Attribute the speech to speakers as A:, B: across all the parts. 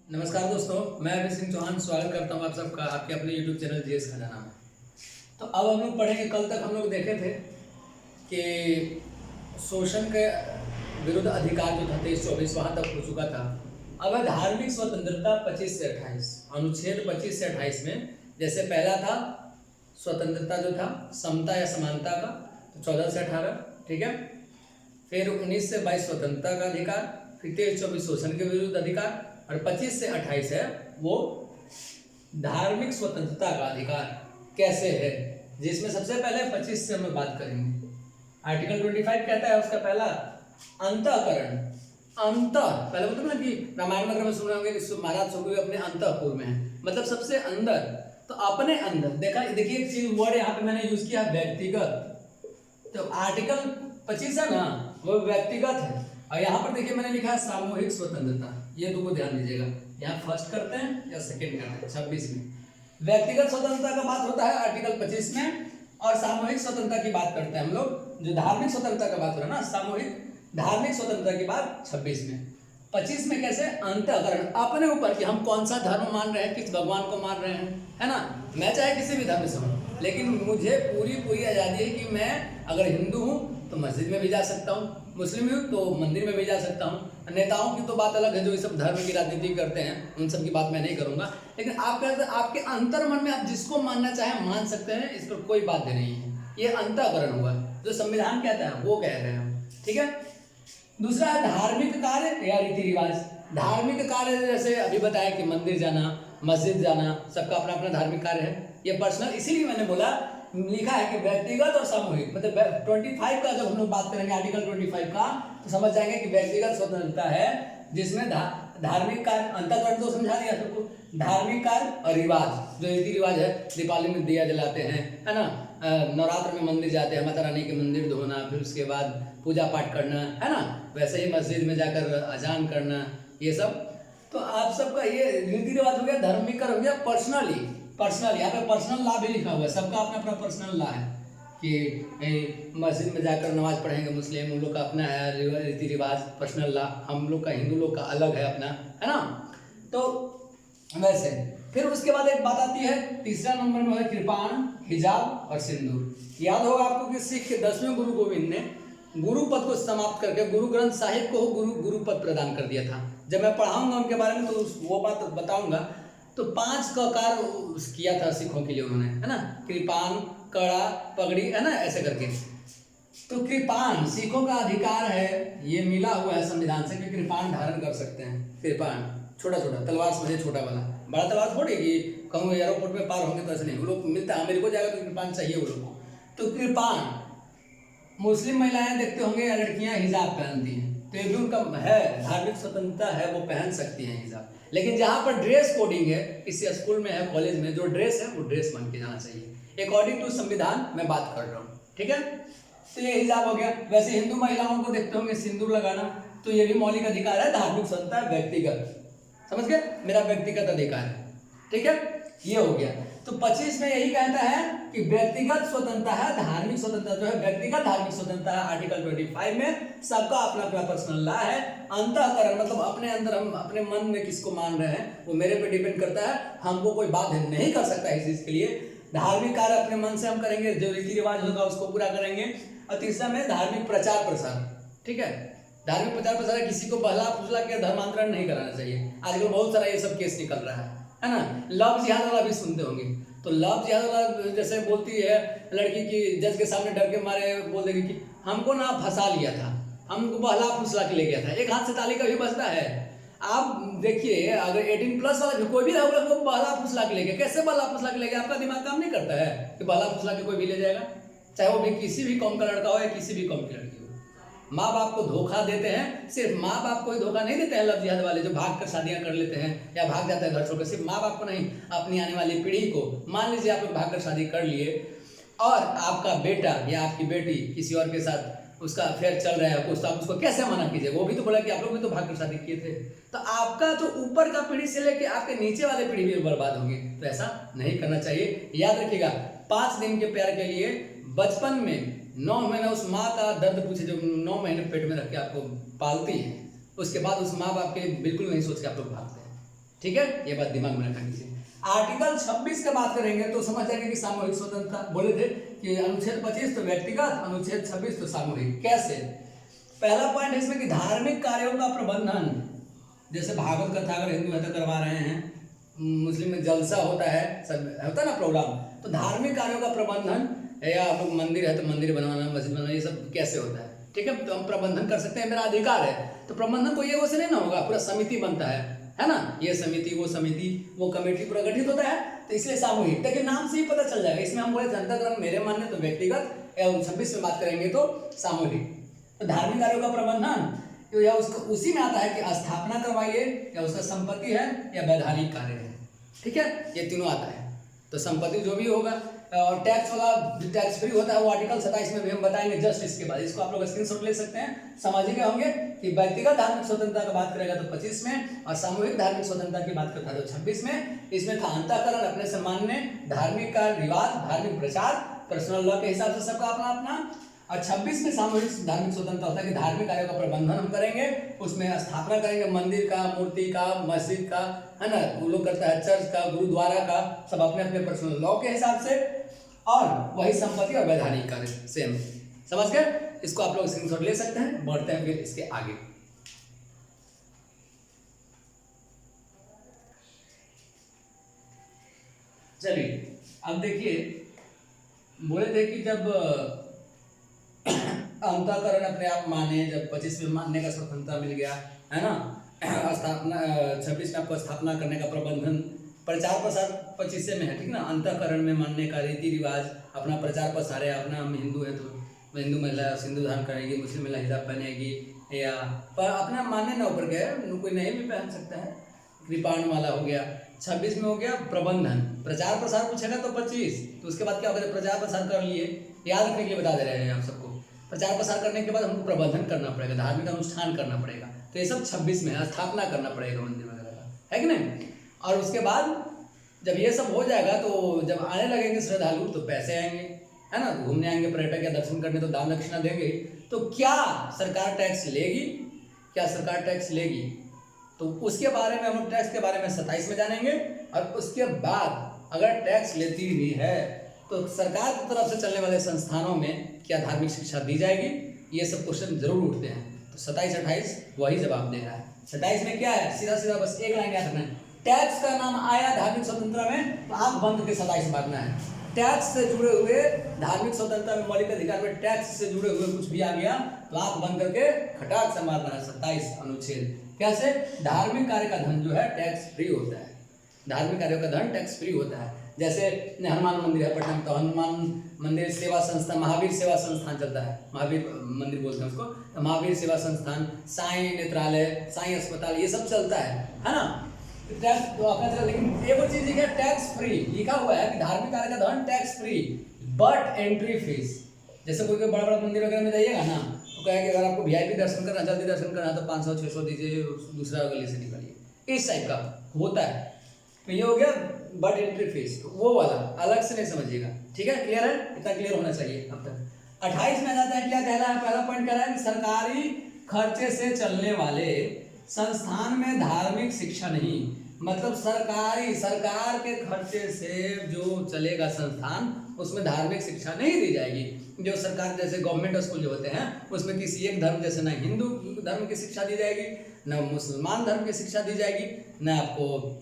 A: नमस्कार दोस्तों, मैं अभय सिंह चौहान स्वागत करता हूं आप सबका आपके अपने YouTube चैनल जीएस खजाना में। तो अब हम लोग पढ़ेंगे। कल तक हम लोग देखे थे कि शोषण के विरुद्ध अधिकार जो था 23-24 वहाँ तक हो चुका था। अब है धार्मिक स्वतंत्रता 25 से 28, अनुच्छेद 25 से 28 में जैसे पहला था स्वतंत्रता जो था समता या समानता का, तो 14 से 18, ठीक है। फिर 19 से 22 स्वतंत्रता का अधिकार, फिर 23-24 शोषण के विरुद्ध अधिकार, और 25 से 28 है वो धार्मिक स्वतंत्रता का अधिकार कैसे है, जिसमें सबसे पहले 25 से हम बात करेंगे। आर्टिकल 25 कहता है उसका पहला अंतःकरण। पहले बोलते ना कि रामायण वगैरह में सुने होंगे कि महाराज सुग्रीव अपने अंतःपुर में है, मतलब सबसे अंदर। तो अपने अंदर देखिए एक चीज वर्ड यहाँ पे मैंने यूज किया व्यक्तिगत। तो आर्टिकल 25 है ना, वो व्यक्तिगत है। और यहाँ पर देखिए मैंने लिखा है सामूहिक स्वतंत्रता, ये दो को ध्यान दीजिएगा। यहाँ फर्स्ट करते हैं या सेकंड करते हैं 26 में। व्यक्तिगत स्वतंत्रता का बात होता है आर्टिकल 25 में, और सामूहिक स्वतंत्रता की बात करते हैं हम लोग। जो धार्मिक स्वतंत्रता का बात हो रहा है ना, सामूहिक धार्मिक स्वतंत्रता की बात 26 में। 25 में कैसे अंतःकरण, अपने ऊपर कि हम कौन सा धर्म मान रहे हैं, किस भगवान को मान रहे हैं, है ना। मैं चाहे किसी भी धर्म से हूँ, लेकिन मुझे पूरी आज़ादी है कि मैं अगर हिंदू हूँ तो मस्जिद में भी जा सकता हूँ, मुस्लिम हूँ तो मंदिर में भी जा सकता हूँ। नेताओं की तो बात अलग है, जो ये सब धर्म की राजनीति करते हैं, उन सब की बात मैं नहीं करूँगा। लेकिन आप कहते हैं आपके अंतर मन में आप जिसको मानना चाहें मान सकते हैं, इस पर कोई बात नहीं है। ये अंतःकरण हुआ, जो संविधान कहता है वो कह रहे हैं हम, ठीक है। दूसरा है धार्मिक कार्य या रीति रिवाज। धार्मिक कार्य जैसे अभी बताया कि मंदिर जाना, मस्जिद जाना, सबका अपना अपना धार्मिक कार्य है, ये पर्सनल। इसीलिए मैंने बोला, लिखा है कि व्यक्तिगत और सामूहिक, मतलब 25 का जब हम लोग बात करेंगे आर्टिकल 25 का, तो समझ जाएंगे कि व्यक्तिगत स्वतंत्रता है, जिसमें धार्मिक कार्य, अंतःकरण तो समझा दिया सबको, धार्मिक कार्य और रिवाज, जो रीति रिवाज है, दीपावली में दिया जलाते हैं, है ना, नवरात्र में मंदिर जाते हैं, माता रानी के मंदिर धोना, फिर उसके बाद पूजा पाठ करना, है ना, वैसे ही मस्जिद में जाकर अजान करना, ये सब। तो आप सबका ये रीति रिवाज हो गया, धार्मिक कर हो गया। पर्सनल यहाँ पे पर्सनल लॉ भी लिखा हुआ है, सबका अपना अपना पर्सनल लॉ है कि मस्जिद में जाकर नमाज पढ़ेंगे मुस्लिम, उन लोग का अपना है रीति रिवाज, पर्सनल लॉ। हम लोग का, हिंदू लोग का अलग है अपना, है ना। तो वैसे फिर उसके बाद एक बात आती है, तीसरा नंबर में है कृपाण, हिजाब और सिंदूर। याद होगा आपको कि सिख के 10वें गुरु गोविंद ने गुरु पद को समाप्त करके गुरु ग्रंथ साहिब को गुरु पद प्रदान कर दिया था। जब मैं पढ़ाऊंगा उनके बारे में तो वो बात बताऊंगा। तो 5 का कार्य किया था सिखों के लिए उन्होंने, है ना, कृपाण, कड़ा, पगड़ी, है ना, ऐसे करके। तो कृपाण सिखों का अधिकार है, ये मिला हुआ है संविधान से कि कृपाण धारण कर सकते हैं। कृपाण छोटा तलवार समझे, छोटा वाला, बड़ा तलवार थोड़ी कि कहूँ एयरपोर्ट में पार होंगे तो ऐसे नहीं, वो लोग मिलता है, मेरे को जाएगा तो कृपाण चाहिए वो लोग को। तो कृपाण, मुस्लिम महिलाएं देखते होंगे या लड़कियां हिजाब पहनती हैं, तो ये भी उनका है, धार्मिक स्वतंत्रता है, वो पहन सकती हैं हिजाब। लेकिन जहाँ पर ड्रेस कोडिंग है, किसी स्कूल में है, कॉलेज में, जो ड्रेस है वो ड्रेस बन के जाना चाहिए अकॉर्डिंग टू संविधान मैं बात कर रहा हूँ, ठीक है। तो ये हिजाब हो गया। वैसे हिंदू महिलाओं को देखते होंगे सिंदूर लगाना, तो ये भी मौलिक अधिकार है, धार्मिक स्वतंत्रता है, व्यक्तिगत, समझ गए, मेरा व्यक्तिगत अधिकार है, ठीक है, ये हो गया। तो 25 में यही कहता है कि व्यक्तिगत स्वतंत्रता है, धार्मिक स्वतंत्रता जो है व्यक्तिगत धार्मिक स्वतंत्रता है। आर्टिकल 25 में सबका अपना अपना पर्सनल लॉ है। अंतःकरण मतलब अपने अंदर हम अपने मन में किसको मान रहे हैं वो मेरे पे डिपेंड करता है, हमको कोई बाध्य नहीं कर सकता इस चीज के लिए। धार्मिक कार्य अपने मन से हम करेंगे, जो रीति रिवाज होगा उसको पूरा करेंगे। और तीसरा में धार्मिक प्रचार प्रसार, ठीक है, धार्मिक प्रचार प्रसार, किसी को बहला फुसला के धर्मांतरण नहीं कराना चाहिए। आजकल बहुत सारा ये सब केस निकल रहा है ना। लव जिहाद वाला भी सुनते होंगे, तो लव जिहाद वाला जैसे बोलती है लड़की की, जज के सामने डर के मारे बोल देगी कि हमको ना फंसा लिया था, हमको बहला फुसला के ले गया था। एक हाथ से ताली कभी बजता है। आप देखिए अगर 18+ वाला भी कोई भी रहेगा तो बहला फुसला के ले गया, कैसे बहला फुसला के ले गया? आपका दिमाग काम नहीं करता है कि बहला फुसला के कोई भी ले जाएगा, चाहे वो भी किसी भी कौम का लड़का हो या किसी भी कौम की लड़की हो। माँ बाप को धोखा देते हैं, सिर्फ माँ बाप को ही धोखा नहीं देते हैं लव जिहाद वाले, जो भाग कर शादियां कर लेते हैं या भाग जाता है घर छोड़कर। सिर्फ माँ बाप को नहीं, अपनी आने वाली पीढ़ी को। मान लीजिए आप लोग भाग कर शादी कर लिए और आपका बेटा या आपकी बेटी किसी और के साथ उसका अफेयर चल रहा है, तो आप उसको कैसे मना कीजिएगा? वो भी तो बोला कि आप लोग भी तो भाग कर शादी किए थे। तो आपका जो ऊपर का पीढ़ी से लेके आपके नीचे वाले पीढ़ी भी बर्बाद होंगे, तो ऐसा नहीं करना चाहिए। याद रखिएगा, 5 दिन के प्यार के लिए बचपन में 9 महीना उस माँ का दर्द पूछे, जो 9 महीने पेट में रख के आपको पालती है, उसके बाद उस माँ बाप के बिल्कुल नहीं सोच के आप लोग भागते हैं। ठीक है, ये बात दिमाग में रखा कीजिए। आर्टिकल 26 की बात करेंगे तो समझ जाएंगे कि सामूहिक स्वतंत्रता, बोले थे कि अनुच्छेद 25 तो व्यक्तिगत, अनुच्छेद 26 तो सामूहिक। कैसे? पहला पॉइंट है इसमें कि धार्मिक कार्यों का प्रबंधन, जैसे भागवत कथा अगर हिंदू है तो करवा रहे हैं, मुस्लिम में जलसा होता है, सब होता है ना प्रोग्राम, तो धार्मिक कार्यों का प्रबंधन, या आप लोग मंदिर है तो मंदिर बनवाना, मस्जिद बनवाना, ये सब कैसे होता है? ठीक है, तो हम प्रबंधन कर सकते हैं, मेरा अधिकार है। तो प्रबंधन कोई एगो से नहीं ना होगा, पूरा समिति बनता है ना, ये समिति वो कमेटी पूरा गठित होता है, तो इसलिए सामूहिक। देखिए नाम से ही पता चल जाएगा, इसमें हम बोले जनता कर्म मेरे मानने तो व्यक्तिगत, या 26 में बात करेंगे तो सामूहिक। तो धार्मिक कार्यों का प्रबंधन या उसको उसी में आता है कि स्थापना करवाइए, या उसका संपत्ति है, या वैधानिक कार्य है। ठीक है, ये तीनों आता है। तो संपत्ति जो भी होगा, और टैक्स वाला टैक्स फ्री होता है वो आर्टिकल 27 में भी हम बताएंगे जस्ट इसके बाद। इसको आप लोग स्क्रीनशॉट ले सकते हैं, समझ गए होंगे कि व्यक्तिगत धार्मिक स्वतंत्रता की बात करेगा तो 25 में, और सामूहिक धार्मिक स्वतंत्रता की बात करता है तो 26 में। इसमें था अंतःकरण, अपने से मानने, धार्मिक कार्य, रिवाज, धार्मिक प्रचार, पर्सनल लॉ के हिसाब से सबका अपना अपना। और 26 में सामूहिक धार्मिक स्वतंत्रता होता है कि धार्मिक कार्यों का प्रबंधन हम करेंगे, उसमें स्थापना करेंगे मंदिर का, मूर्ति का, मस्जिद का, है ना, वो लोग करता है चर्च का, गुरुद्वारा का, सब अपने अपने पर्सनल लॉ के हिसाब से, और वही संपत्ति और वैधानिक कार्य सेम। समझ गए? इसको आप लोग स्क्रीनशॉट ले सकते हैं। बढ़ते हैं फिर इसके आगे। चलिए अब देखिए, बोले थे कि जब अंतःकरण अपने आप माने, जब 25 में मानने का स्वतंत्रता मिल गया, है ना, स्थापना 26 में आपको स्थापना करने का प्रबंधन, प्रचार प्रसार 25 में है, ठीक ना, अंतःकरण में मानने का रीति रिवाज, अपना प्रचार प्रसार है, अपना हम हिंदू है तो हिंदू महिला सिंदूर धारण करेगी, मुस्लिम महिला हिजाब पहनेगी, या पर अपना मानने ना ऊपर गया, कोई नहीं भी पहन सकता है, कृपाण वाला हो गया। 26 में हो गया प्रबंधन, प्रचार प्रसार पूछेगा तो 25, तो उसके बाद क्या होगा, प्रचार प्रसार कर लिए, याद रखने के लिए बता दे रहे हैं आप सबको। प्रचार प्रसार करने के बाद हमको प्रबंधन करना पड़ेगा, धार्मिक अनुष्ठान करना पड़ेगा, तो ये सब 26 में है, स्थापना करना पड़ेगा मंदिर वगैरह का, है कि नहीं। और उसके बाद जब ये सब हो जाएगा तो जब आने लगेंगे श्रद्धालु तो पैसे आएंगे, है ना, घूमने आएंगे पर्यटक या दर्शन करने, तो दान दक्षिणा देंगे। तो क्या सरकार टैक्स लेगी? क्या सरकार टैक्स लेगी? तो उसके बारे में हम टैक्स के बारे में 27 में जानेंगे। और उसके बाद अगर टैक्स लेती भी है तो सरकार की तरफ से चलने वाले संस्थानों में क्या धार्मिक शिक्षा दी जाएगी? ये सब क्वेश्चन जरूर उठते हैं। तो 27-28 वही जवाब दे रहा है। 27 में क्या है, सीधा सीधा बस एक लाइन याद रखना है, टैक्स का नाम आया धार्मिक स्वतंत्रता में तो आंख बंद करके 27 मारना है। टैक्स से जुड़े हुए धार्मिक स्वतंत्रता में, मौलिक अधिकार में टैक्स से जुड़े हुए कुछ भी आ गया तो आंख बंद करके खटाक से मारना है 27 अनुच्छेद। कैसे? धार्मिक कार्य का धन जो है टैक्स फ्री होता है, धार्मिक कार्यों का धन टैक्स फ्री होता है। जैसे हनुमान मंदिर है पटना में, तो हनुमान मंदिर सेवा संस्थान, महावीर सेवा संस्थान चलता है, महावीर मंदिर बोलते हैं उसको, तो महावीर सेवा संस्थान, साईं नेत्रालय, साईं अस्पताल, ये सब चलता है ना। टैक्स तो अपना चला, लेकिन एक और चीज है, टैक्स फ्री लिखा हुआ है कि धार्मिक कार्य का धन tax free, but entry fees. जैसे कोई बड़ा बड़ा मंदिर वगैरह में जाइएगा ना, तो कहे कि अगर आपको वीआईपी दर्शन करना, जल्दी दर्शन करना, तो 500-600 दीजिए, दूसरा गली से निकलिए, इस टाइप का होता है। तो ये हो गया बट एंट्री फीस, तो वो वाला अलग से नहीं समझिएगा, ठीक है, क्लियर है, इतना क्लियर होना चाहिए अब तक। 28 में आ जाता है, क्या कह रहा है, पहला पॉइंट कह रहा है कि सरकारी खर्चे से चलने वाले संस्थान में धार्मिक शिक्षा नहीं, मतलब सरकार के खर्चे से जो चलेगा संस्थान, उसमें धार्मिक शिक्षा नहीं दी जाएगी। जो सरकार जैसे गवर्नमेंट स्कूल जो होते हैं उसमें किसी एक धर्म, जैसे ना हिंदू धर्म की शिक्षा दी जाएगी, ना मुसलमान धर्म की शिक्षा दी जाएगी, ना आपको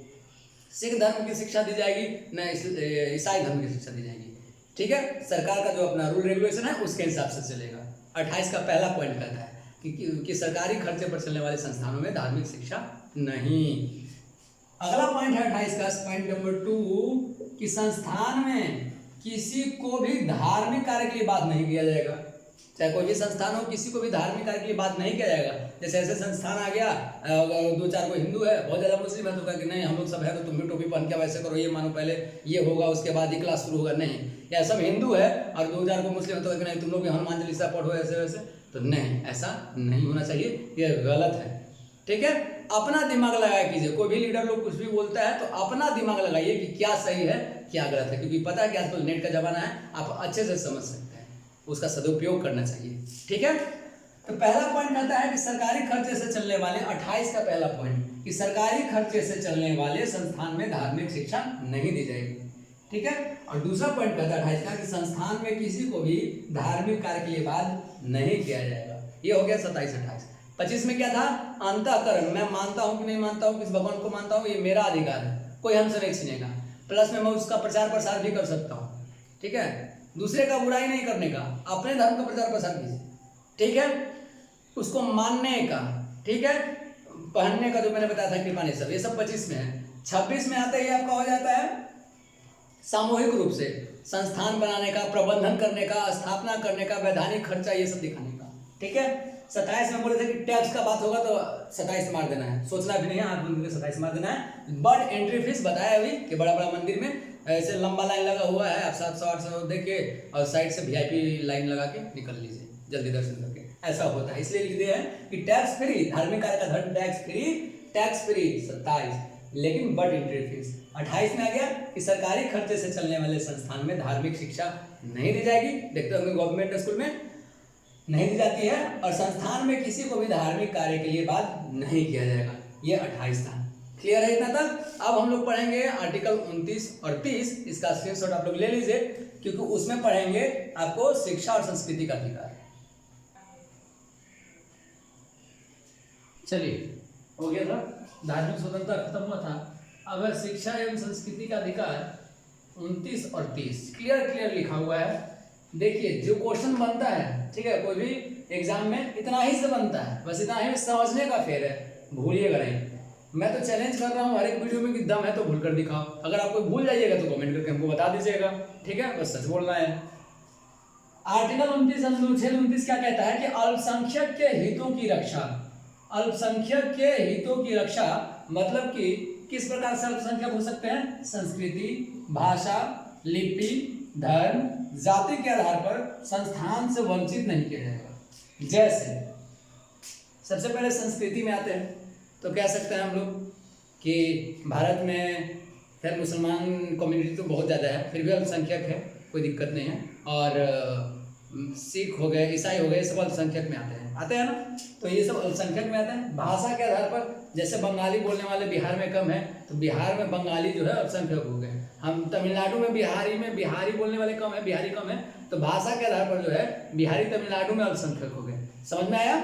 A: सिख धर्म की शिक्षा दी जाएगी, ना ईसाई धर्म की शिक्षा दी जाएगी। ठीक है, सरकार का जो अपना रूल रेगुलेशन है उसके हिसाब से चलेगा। 28 का पहला पॉइंट कहता है कि सरकारी खर्चे पर चलने वाले संस्थानों में धार्मिक शिक्षा नहीं। अगला पॉइंट है 28 का, पॉइंट नंबर 2, कि संस्थान में किसी को भी धार्मिक कार्य के लिए बात नहीं किया जाएगा। चाहे कोई भी संस्थान हो, किसी को भी धार्मिक कार्य के लिए बात नहीं किया जाएगा। जैसे ऐसे संस्थान आ गया, 2-4 को हिंदू है, बहुत ज़्यादा मुस्लिम है, तो कहा कि नहीं हम लोग सब है तो तुम भी टोपी पहन के वैसे करो, ये मानो पहले ये होगा उसके बाद ही क्लास शुरू होगा, नहीं। या सब हिंदू है और 2-4 को मुस्लिम है तो नहीं तुम लोग भी हनुमान चालीसा पढ़ो ऐसे वैसे, तो नहीं, ऐसा नहीं होना चाहिए, ये गलत है। ठीक है, अपना दिमाग लगाया कीजिए। कोई भी लीडर लोग कुछ भी बोलता है तो अपना दिमाग लगाइए कि क्या सही है क्या गलत है, क्योंकि पता है कि आजकल नेट का जमाना है, आप अच्छे से समझ सकते हैं, उसका सदुपयोग करना चाहिए। ठीक है, तो पहला पॉइंट कहता है कि सरकारी खर्चे से चलने वाले, 28 का पहला पॉइंट, कि सरकारी खर्चे से चलने वाले संस्थान में धार्मिक शिक्षा नहीं दी जाएगी। ठीक है। और दूसरा पॉइंट कहता है 28 का कि संस्थान में किसी को भी धार्मिक कार्य के लिए बाध्य नहीं किया जाएगा। ये हो गया 27 28। 25 में क्या था? अंतःकरण, मैं मानता हूं कि नहीं मानता हूं, किस भगवान को मानता हूं, ये मेरा अधिकार है, कोई हमसे नहीं छीनेगा। प्लस में मैं उसका प्रचार प्रसार भी कर सकता हूँ। ठीक है। दूसरे का बुराई नहीं करने का, अपने धर्म का प्रचार प्रसार कीजिए। ठीक है। उसको मानने का, ठीक है, पहनने का जो मैंने बताया था कृपा नहीं सब, ये सब 25 में है। 26 में आता है, ये आपका हो जाता है सामूहिक रूप से संस्थान बनाने का, प्रबंधन करने का, स्थापना करने का, वैधानिक खर्चा, ये सब दिखाने का। ठीक है। 27 में बोले थे कि टैक्स का बात होगा तो 27 मार देना है, सोचना भी नहीं है, हाथ बंद करके 27 मार देना है। बट एंट्री फीस बताया अभी कि बड़ा बड़ा मंदिर में ऐसे लंबा लाइन लगा हुआ है, आप 700-800 दे के और साइड से VIP लाइन लगा के निकल लीजिए जल्दी दर्शन करके, ऐसा होता है। इसलिए लिख दिया है कि टैक्स फ्री, धार्मिक कार्य का धर्म टैक्स फ्री 27, लेकिन बट एंट्री फीस 28 में आ गया कि सरकारी खर्चे से चलने वाले संस्थान में धार्मिक शिक्षा नहीं दी जाएगी। देखते होंगे गवर्नमेंट स्कूल में नहीं दी जाती है, और संस्थान में किसी को भी धार्मिक कार्य के लिए बाध्य नहीं किया जाएगा। ये 28 था। क्लियर है इतना तक? अब हम लोग पढ़ेंगे आर्टिकल 29 और 30, इसका स्क्रीनशॉट आप लोग ले लीजिए, क्योंकि उसमें पढ़ेंगे आपको शिक्षा और संस्कृति का अधिकार। चलिए, हो गया था, धार्मिक स्वतंत्रता खत्म हुआ था। अब है शिक्षा एवं संस्कृति का अधिकार 29 और 30, क्लियर लिखा हुआ है। देखिए जो क्वेश्चन बनता है, ठीक है, कोई भी एग्जाम में इतना ही से बनता है, बस इतना ही समझने का फेर है, भूलिएगा नहीं। मैं तो चैलेंज कर रहा हूँ हर एक वीडियो में कि दम है तो भूल कर दिखाओ। अगर आप कोई भूल जाइएगा तो कमेंट करके हमको बता दीजिएगा। ठीक है, बस सच बोलना है। आर्टिकल 29 अनुच्छेद 29 क्या कहता है कि अल्पसंख्यक के हितों की रक्षा, अल्पसंख्यक के हितों की रक्षा मतलब कि किस प्रकार से अल्पसंख्यक हो सकते हैं? संस्कृति, भाषा, लिपि, धर्म, जाति के आधार पर संस्थान से वंचित नहीं किया जाएगा। जैसे सबसे पहले संस्कृति में आते हैं तो कह सकते हैं हम लोग कि भारत में खैर मुसलमान कम्युनिटी तो बहुत ज़्यादा है, फिर भी अल्पसंख्यक है, कोई दिक्कत नहीं है। और सिख हो गए, ईसाई हो गए, ये सब अल्पसंख्यक में आते हैं ना, तो ये सब अल्पसंख्यक में आते हैं। भाषा के आधार पर जैसे बंगाली बोलने वाले बिहार में कम है, तो बिहार में बंगाली जो है अल्पसंख्यक हो गए। हम तमिलनाडु में बिहारी बोलने वाले कम है, बिहारी कम है, तो भाषा के आधार पर जो है बिहारी तमिलनाडु में अल्पसंख्यक हो गए। समझ में आया?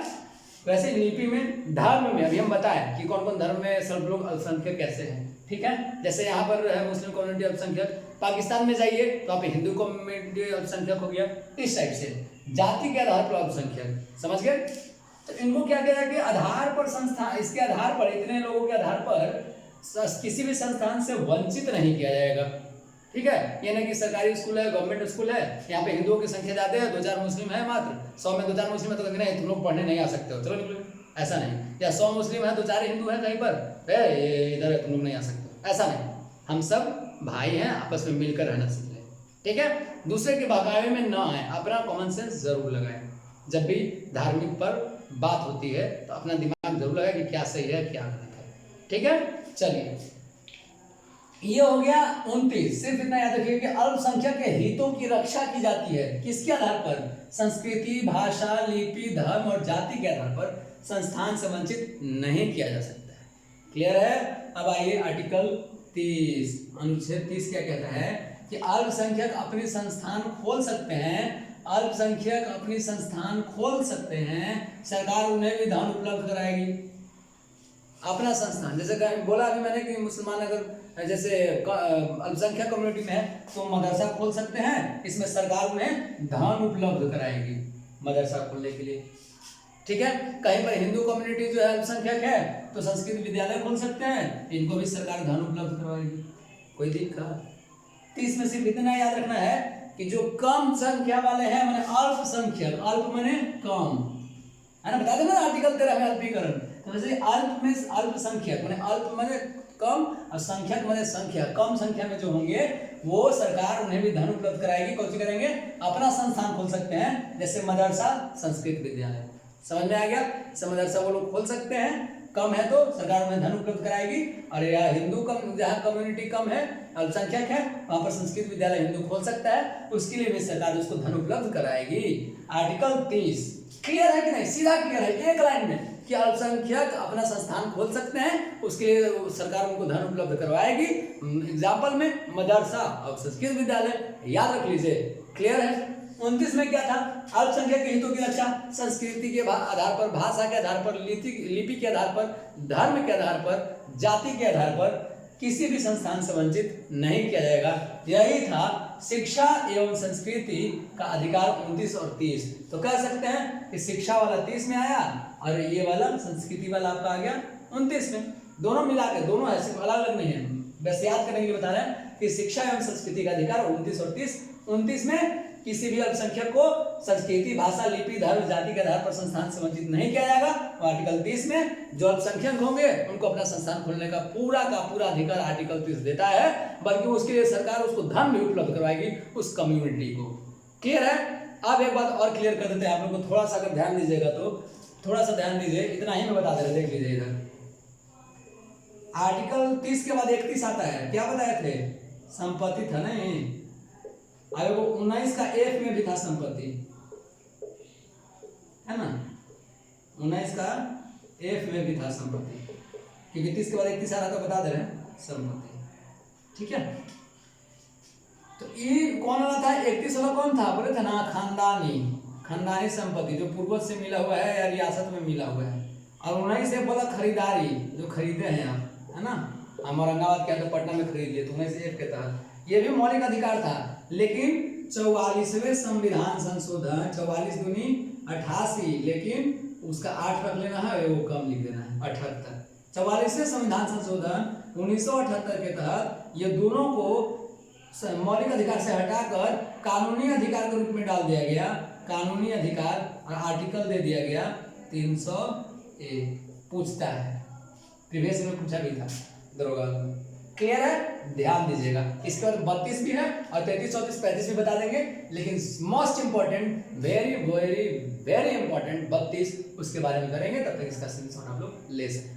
A: वैसे लिपि में, धर्म में अभी हम बताएं कि कौन कौन धर्म में सब लोग अल्पसंख्यक कैसे हैं। ठीक है, जैसे यहाँ पर है मुस्लिम कम्युनिटी अल्पसंख्यक, पाकिस्तान में जाइए तो आप हिंदू कम्युनिटी अल्पसंख्यक हो गया, इस टाइप से जाति के आधार पर अल्पसंख्यक। समझ गए? तो इनको क्या किया कि आधार पर संस्थान, इसके आधार पर, इतने लोगों के आधार पर किसी भी संस्थान से वंचित नहीं किया जाएगा। ठीक है, ये नहीं कि सरकारी स्कूल है, गवर्नमेंट स्कूल है, यहाँ पे हिंदुओं की संख्या ज्यादा है, 2-4 मुस्लिम है, मात्र 100 में 2-4 मुस्लिम है तो नहीं तुम लोग पढ़ने नहीं आ सकते हो, चलो निकलो, ऐसा नहीं। या 100 मुस्लिम है, 2-4 हिंदू है कहीं पर, ये इधर तुम लोग नहीं आ सकते, ऐसा नहीं। हम सब भाई हैं, आपस में मिलकर रहना सीख लें। ठीक है, दूसरे के बहकावे में ना आए, अपना कॉमन सेंस जरूर लगाएं। जब भी धार्मिक पर बात होती है तो अपना दिमाग जरूर लगाएं कि क्या सही है क्या गलत है। ठीक है, चलिए ये हो गया 29। सिर्फ इतना याद रखिए कि अल्पसंख्यक के हितों की रक्षा की जाती है किसके आधार पर? संस्कृति, भाषा, लिपि, धर्म और जाति के आधार पर संस्थान से वंचित नहीं किया जा सकता है। क्लियर है? अब आइए आर्टिकल 30, अनुच्छेद 30 क्या कहता है कि अल्पसंख्यक अपने संस्थान खोल सकते हैं, अल्पसंख्यक अपनी संस्थान खोल सकते हैं, सरकार उन्हें भी धन उपलब्ध कराएगी। अपना संस्थान, जैसे बोला अभी मैंने कि मुसलमान अगर जैसे अल्पसंख्यक कम्युनिटी में है तो मदरसा खोल सकते हैं, इसमें सरकार उन्हें धन उपलब्ध कराएगी मदरसा खोलने के लिए। ठीक है, कहीं पर हिंदू कम्युनिटी जो है अल्पसंख्यक है तो संस्कृत विद्यालय खोल सकते हैं, इनको भी सरकार धन उपलब्ध करवाएगी। कोई दिक्कत? 30 में सिर्फ इतना याद रखना है कि जो कम संख्या वाले हैं माने अल्पसंख्यक, अल्प माने कम है ना, बता देना आर्टिकल 13 में अल्पीकरण। तो वैसे अल्प में अल्पसंख्यक माने अल्प माने कम और संख्यक माने संख्या, कम संख्या में जो होंगे वो सरकार उन्हें भी धन उपलब्ध कराएगी। कौन करेंगे? अपना संस्थान खोल सकते हैं, जैसे मदरसा, संस्कृत विद्यालय। समझ में आ गया? मदरसा वो लोग खोल सकते हैं, कम है तो सरकार उन्हें धन उपलब्ध कराएगी। और या हिंदू कम, जहाँ कम्युनिटी कम है, अल्पसंख्यक है, वहां पर संस्कृत विद्यालय हिंदू खोल सकता है, उसके लिए भी सरकार उसको धन उपलब्ध कराएगी। आर्टिकल 30 क्लियर है कि नहीं? सीधा क्लियर है, एक लाइन में कि अल्पसंख्यक अपना संस्थान खोल सकते हैं, उसके लिए सरकार उनको धन उपलब्ध करवाएगी। एग्जाम्पल में मदरसा और संस्कृत विद्यालय, याद रख लीजिए। क्लियर है। 29 में क्या था? अल्पसंख्यक के हितों की रक्षा, संस्कृति के आधार पर, भाषा के आधार पर, लिपि के आधार पर, धर्म के आधार पर, जाति के आधार पर किसी भी संस्थान से वंचित नहीं किया जाएगा। यही था शिक्षा एवं संस्कृति का अधिकार 29 और 30। तो कह सकते हैं कि शिक्षा वाला 30 में आया और ये वाला संस्कृति वाला आपका आ गया 29 में। दोनों मिला के, दोनों है, सिर्फ अलग अलग नहीं है। बस याद करने के लिए बता रहे हैं कि शिक्षा एवं संस्कृति का अधिकार 29 और 30। 29 में किसी भी अल्पसंख्यक को संस्कृति, भाषा, लिपि, धर्म, जाति के आधार पर संस्थान से वंचित नहीं किया जाएगा। आर्टिकल 30 में जो अल्पसंख्यक होंगे उनको अपना संस्थान खोलने का पूरा अधिकार आर्टिकल 30 देता है, बल्कि उसके लिए सरकार उसको धन भी उपलब्ध करवाएगी उस कम्युनिटी को। क्लियर है। अब एक बात और क्लियर कर देते हैं आप लोग को, थोड़ा सा अगर ध्यान दीजिएगा तो थोड़ा सा ध्यान दीजिए, इतना ही मैं बता दे रहा, देख लीजिए इधर। आर्टिकल 30 के बाद 31 आता है, क्या बताए थे? संपत्ति था नहीं। अरे वो 19 का F में भी था संपत्ति, है ना? 19 का F में भी था संपत्ति, क्योंकि 30 के बाद 31 आ रहा तो बता दे रहे हैं संपत्ति। ठीक है। तो ये कौन वाला था? 31 वाला कौन था? बोले थे ना, खानदानी संपत्ति जो पूर्वज से मिला हुआ है या रियासत में मिला हुआ है। और 19 से बोला खरीदारी, जो खरीदे हैं आप, है ना? हम औरंगाबाद के तो पटना में खरीद लिए, तो 19 F के तहत ये भी मौलिक अधिकार था। लेकिन 44वें संविधान संशोधन, 44 दूनी 88, लेकिन उसका 8 रख लेना है, वो कम लिख देना है, 78। 44वें संविधान संशोधन 1978 के तहत ये दोनों को मौलिक अधिकार से हटाकर कानूनी अधिकार के रूप में डाल दिया गया। कानूनी अधिकार और आर्टिकल दे दिया गया 301। पूछता है, प्रीवियस में पूछा भी था दरोगा। क्लियर है। ध्यान दीजिएगा। इसके बाद 32 भी है और 33, 34, 35 भी बता देंगे, लेकिन most important, very very very important 32 उसके बारे में करेंगे। तब तक इसका स्क्रीनशॉट आप लोग ले सकते हैं।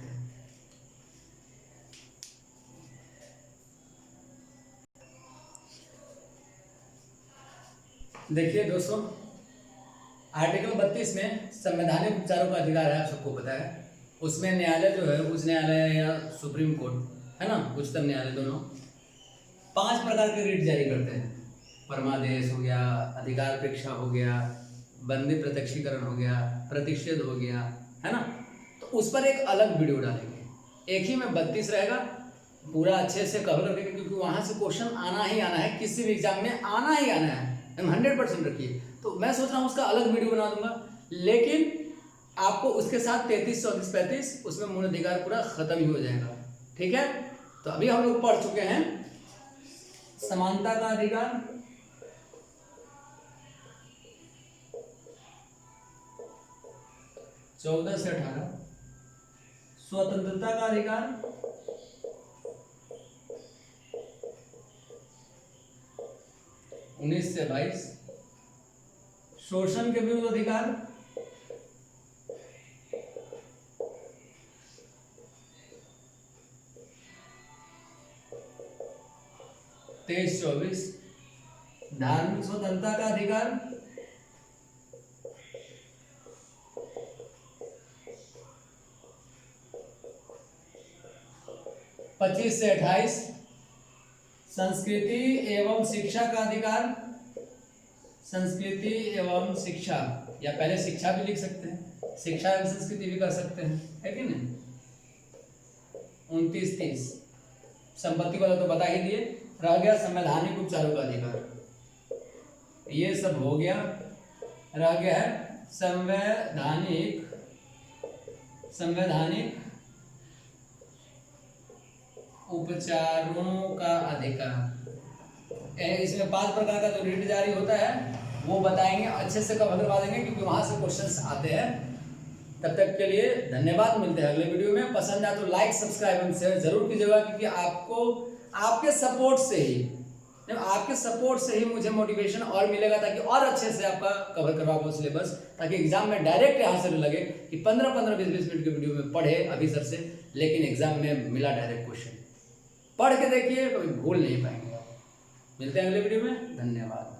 A: देखिए दोस्तों, आर्टिकल 32 में संवैधानिक उपचारों का अधिकार है, आप सबको पता है। उसमें न्यायालय जो है, उच्च न्यायालय या सुप्रीम कोर्ट, है ना, उच्चतम न्यायालय, दोनों 5 प्रकार के रिट जारी करते हैं। परमादेश हो गया, अधिकार परीक्षा हो गया, बंदी प्रत्यक्षीकरण हो गया, प्रतिषेध हो गया, है ना। तो उस पर एक अलग वीडियो डालेंगे। एक ही में 32 रहेगा, पूरा अच्छे से कवर करके, क्योंकि वहाँ से क्वेश्चन आना ही आना है, किसी भी एग्जाम में आना ही आना है, 100% रखिए। तो मैं सोच रहा हूँ उसका अलग वीडियो बना दूंगा, लेकिन आपको उसके साथ 33, 34, 35 उसमें मूल अधिकार पूरा खत्म ही हो जाएगा। ठीक है। तो अभी हम लोग पढ़ चुके हैं समानता का अधिकार, चौदह से 18, स्वतंत्रता का अधिकार, 19 से 22, शोषण के विरुद्ध अधिकार, 23-24, धार्मिक स्वतंत्रता का अधिकार, 25 से 28, संस्कृति एवं शिक्षा का अधिकार, संस्कृति एवं शिक्षा, या पहले शिक्षा भी लिख सकते हैं, शिक्षा एवं संस्कृति भी कर सकते हैं, है कि नहीं। 29-30, संपत्ति वाला तो बता ही दिए। रह गया संवैधानिक उपचारों का अधिकार, ये सब हो गया। रह गया है संवैधानिक उपचारों का अधिकार। इसमें 5 प्रकार का जो रिट जारी होता है वो बताएंगे, अच्छे से कवर करवा देंगे, क्योंकि वहां से क्वेश्चंस आते हैं। तब तक के लिए धन्यवाद, मिलते हैं अगले वीडियो में। पसंद आए तो लाइक, सब्सक्राइब एंड शेयर जरूर कीजिएगा, क्योंकि आपके सपोर्ट से ही मुझे मोटिवेशन और मिलेगा, ताकि और अच्छे से आपका कवर करवा पाऊँ सिलेबस, ताकि एग्जाम में डायरेक्ट यहाँ से लगे कि 15-15, 20-20 मिनट के वीडियो में पढ़े अभी सर से, लेकिन एग्जाम में मिला डायरेक्ट क्वेश्चन। पढ़ के देखिए, कभी भूल नहीं पाएंगे। मिलते हैं अगले वीडियो में। धन्यवाद।